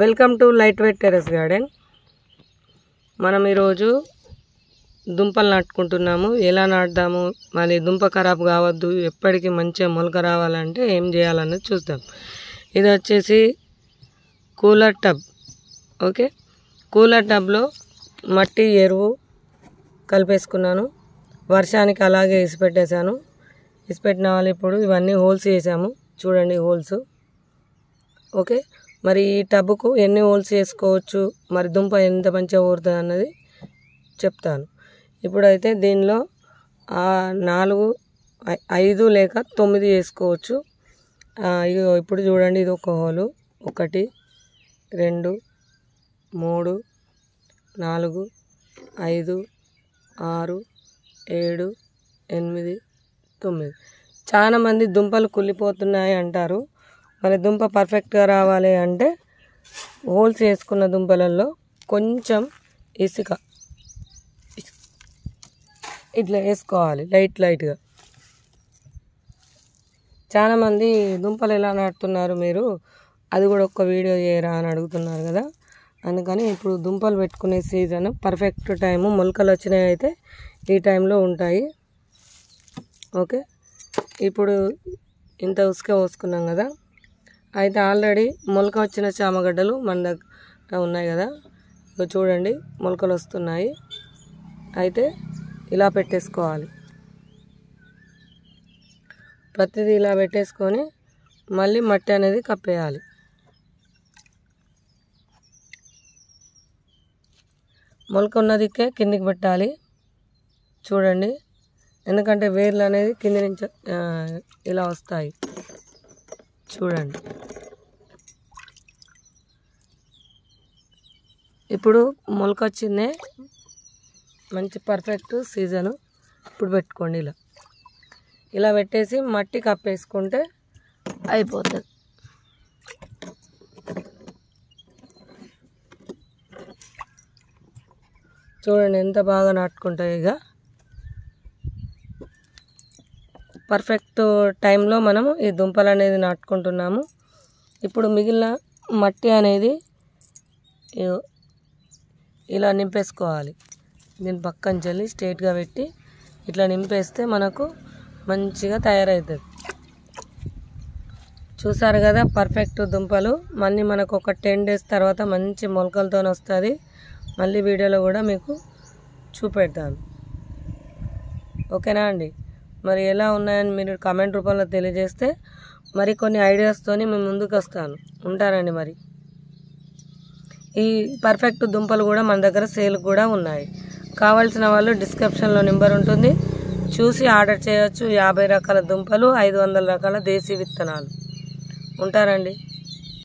Welcome to light weight terrace garden. మనం ఈరోజు దుంపలు నాటుకుంటున్నాము. ఎలా నాటుదాము, మరి దుంప ఖరాబ్ కావద్దు, ఎప్పటికీ మంచిగా మొలక రావాలంటే ఏం చేయాలన్నది చూద్దాం. ఇది వచ్చేసి కూలర్ టబ్. ఓకే, కూలర్ టబ్లో మట్టి ఎరువు కలిపేసుకున్నాను. వర్షానికి అలాగే ఇసిపెట్టేశాను. ఇసిపెట్టిన వాళ్ళు ఇప్పుడు ఇవన్నీ హోల్స్ వేసాము, చూడండి హోల్స్. ఓకే, మరి ఈ టబ్కు ఎన్ని హోల్స్ వేసుకోవచ్చు, మరి దుంప ఎంత మంచిగా ఊరుతుంది అన్నది చెప్తాను. ఇప్పుడైతే దీనిలో 4, 5 లేక 9 వేసుకోవచ్చు. ఇప్పుడు చూడండి, ఇది ఒక హోలు. 1, 2, 3, 4, 5, 6, 7, 8, 9. చాలామంది దుంపలు కుళ్ళిపోతున్నాయి అంటారు. మరి దుంప పర్ఫెక్ట్గా రావాలి అంటే హోల్స్ వేసుకున్న దుంపలలో కొంచెం ఇసుక ఇట్లా వేసుకోవాలి, లైట్గా. చాలామంది దుంపలు ఎలా నాటుతున్నారు మీరు, అది కూడా ఒక్క వీడియో చేయరా అని అడుగుతున్నారు కదా. అందుకని ఇప్పుడు దుంపలు పెట్టుకునే సీజన్, పర్ఫెక్ట్ టైము, మొలకలు వచ్చినాయి అయితే ఈ టైంలో ఉంటాయి. ఓకే, ఇప్పుడు ఇంత ఉసుక పోసుకున్నాం కదా. అయితే ఆల్రెడీ మొలక వచ్చిన చామగడ్డలు మన దగ్గర ఉన్నాయి కదా. ఇక చూడండి, మొలకలు వస్తున్నాయి. అయితే ఇలా పెట్టేసుకోవాలి, ప్రతిదీ ఇలా పెట్టేసుకొని మళ్ళీ మట్టి అనేది కప్పేయాలి. మొలక ఉన్నదికే కిందికి పెట్టాలి, చూడండి. ఎందుకంటే వేర్లు అనేది కింది నుంచి ఇలా వస్తాయి, చూడండి. ఇప్పుడు మొలక వచ్చిందే, మంచి పర్ఫెక్ట్ సీజను. ఇప్పుడు పెట్టుకోండి, ఇలా పెట్టేసి మట్టి కప్పేసుకుంటే అయిపోతుంది. చూడండి ఎంత బాగా నాటుకుంటాయి. ఇక పర్ఫెక్ట్ టైంలో మనము ఈ దుంపలు అనేది నాటుకుంటున్నాము. ఇప్పుడు మిగిలిన మట్టి అనేది ఇలా నింపేసుకోవాలి. దీని పక్కన చల్లి స్ట్రైట్గా పెట్టి ఇట్లా నింపేస్తే మనకు మంచిగా తయారవుతుంది. చూసారు కదా, పర్ఫెక్ట్ దుంపలు. మళ్ళీ మనకు ఒక 10 days తర్వాత మంచి మొలకలతో వస్తుంది. మళ్ళీ వీడియోలో కూడా మీకు చూపెడతాను. ఓకేనా అండి? మరి ఎలా ఉన్నాయని మీరు కామెంట్ రూపంలో తెలియజేస్తే మరి కొన్ని ఐడియాస్తోని మేము ముందుకు వస్తాను. ఉంటానండి. మరి ఈ పర్ఫెక్ట్ దుంపలు కూడా మన దగ్గర సేల్ కూడా ఉన్నాయి. కావాల్సిన వాళ్ళు డిస్క్రిప్షన్లో నెంబర్ ఉంటుంది, చూసి ఆర్డర్ చేయొచ్చు. 50 రకాల దుంపలు, 500 రకాల దేశీ విత్తనాలు. ఉంటారండి.